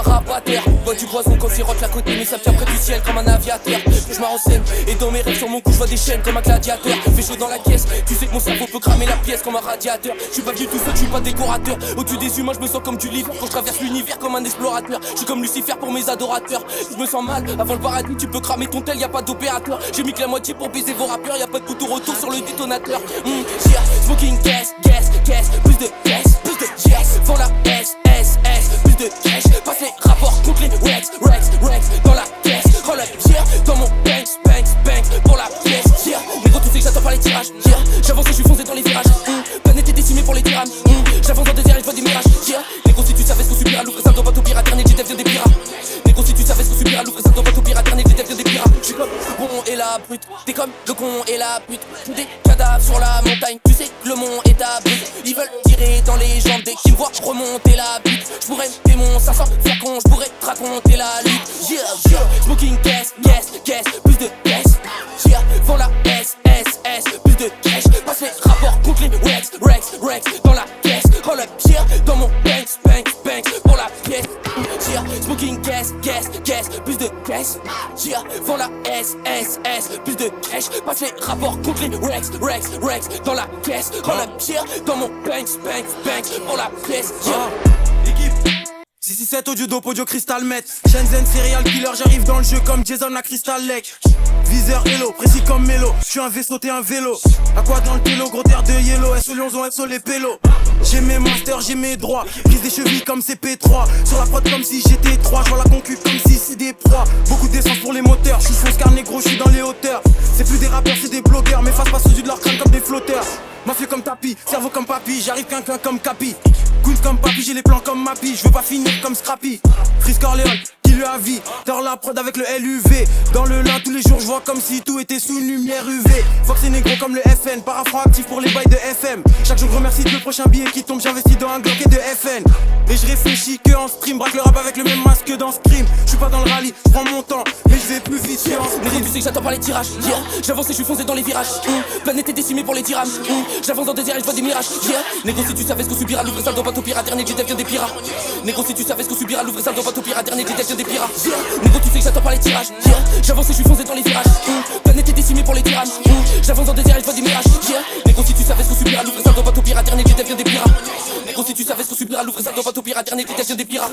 rabatteur. Bois du poison quand sirote la côte, mais ça vient près du ciel comme un aviateur. Je m'arrenseigne et dans mes rêves sur mon cou je vois des chaînes comme un gladiateur. Fais chaud dans la caisse, tu sais que mon cerveau peut cramer la pièce comme un radiateur. Je suis pas venu tout seul, je suis pas décorateur. Au-dessus des humains je me sens comme du livre. Quand je traverse l'univers comme un explorateur. Je suis comme Lucifer pour mes adorateurs. Je me sens mal avant le paradis, tu peux cramer ton tel, y a pas d'opérateur. J'ai mis que la moitié pour baiser vos rappeurs, y a pas de couteau retour sur le détonateur. Yeah, smoking gas, plus de yes, font la S, plus de cash. Passe les rapports contre les Rex, dans la caisse. Roll up, yeah, dans mon banks, pour la pièce, yeah. Négro, tu sais que j'attends pas les tirages, yeah. J'avance et je suis foncé dans les virages, planète est décimée pour les dirhams, j'avance dans des airs et je vois des mirages, yeah. Négro, si tu savais ce qu'on subira, l'ouvre ça dans bateau pirate, dernier JDF vient des pirates. Négro, si tu savais ce qu'on subira, l'ouvre ça dans bateau pirate, dernier JDF vient des pirates. J'suis comme le bon et la brute, t'es comme le con et la pute. Des cadavres sur la montagne, tu sais que le mont est à brut. Ils veulent tirer dans les jambes dès qu'ils me voient remonter la butte. J'pourrais me mon 500 flacons, j'pourrais te raconter la lutte. Yeah, smoking gas, plus de caisse. Yeah, font la S, plus de cash. Passe les rapports contre les Rex, dans la caisse. Roll up, yeah, dans mon banks, pour la pièce. Yeah, smoking gas, plus de caisse. Yeah, font la S, plus de cash. Passe les rapports contre les Rex, dans la caisse. Roll up, yeah, dans mon banks, pour la pièce. Yeah. Équipe 667 audio dope, audio crystal met. Shenzhen serial killer, j'arrive dans le jeu comme Jason à Crystal Lake. Viseur hello, précis comme Mélo. J'suis un vaisseau, t'es un vélo. À quoi dans le télo, gros terre de yellow. SO Lyonzon, SO les pélos. J'ai mes masters, j'ai mes droits. Prise des chevilles comme CP3. Sur la prod comme si j'étais 3. J'vois la concu comme si c'est des proies. Beaucoup d'essence pour les moteurs. J'suis fonce car négro, j'suis dans les hauteurs. C'est plus des rappeurs, c'est des blogueurs. Mes faces passent au-dessus de leur crâne comme des flotteurs. Mafieux comme tapis, cerveau comme papy. J'arrive quelqu'un comme Capi. Goon comme papy, j'ai les plans comme Mappy. J'veux pas finir comme Scrappy. Frisk Orléans, qui lui a vie. Dans la prod avec le LUV. Dans le lin tous les jours, j'vois comme si tout était sous lumière UV. Fox et négro comme le FN. Parafran actif pour les bails de FM. Chaque jour je remercie le prochain billet qui tombe. J'investis dans un Glock et de FN. Et je réfléchis que en stream. Braque le rap avec le même masque que dans Scream. J'suis pas dans le rallye, j'prends mon temps. Mais je vais plus vite que en Négro, stream. tu sais que j'attends pas les tirages, yeah. J'avance et je suis foncé dans les virages, planète est décimée pour les dirhams, j'avance dans des airs et je vois des mirages, yeah. Négro, si tu savais ce qu'on subira, l'ouvre ça dans bateau pirate, dernier JDF vient des pirates. Négro, si tu savais ce qu'on subira, l'ouvre ça dans bateau pirate, dernier JDF vient des pirates, yeah. Négro, tu sais que j'attends pas les tirages, yeah. J'avance et je suis foncé dans les virages, planète est décimée pour les dirhams, j'avance dans des airs et je vois des mirages, yeah. Négro, si tu savais ce qu'on subira, l'ouvre ça dans bateau pirate, dernier JDF vient des pirates. Négro, si tu savais ce qu'on subira, l'ouvre ça dans bateau pirate, dernier JDF vient des pirates.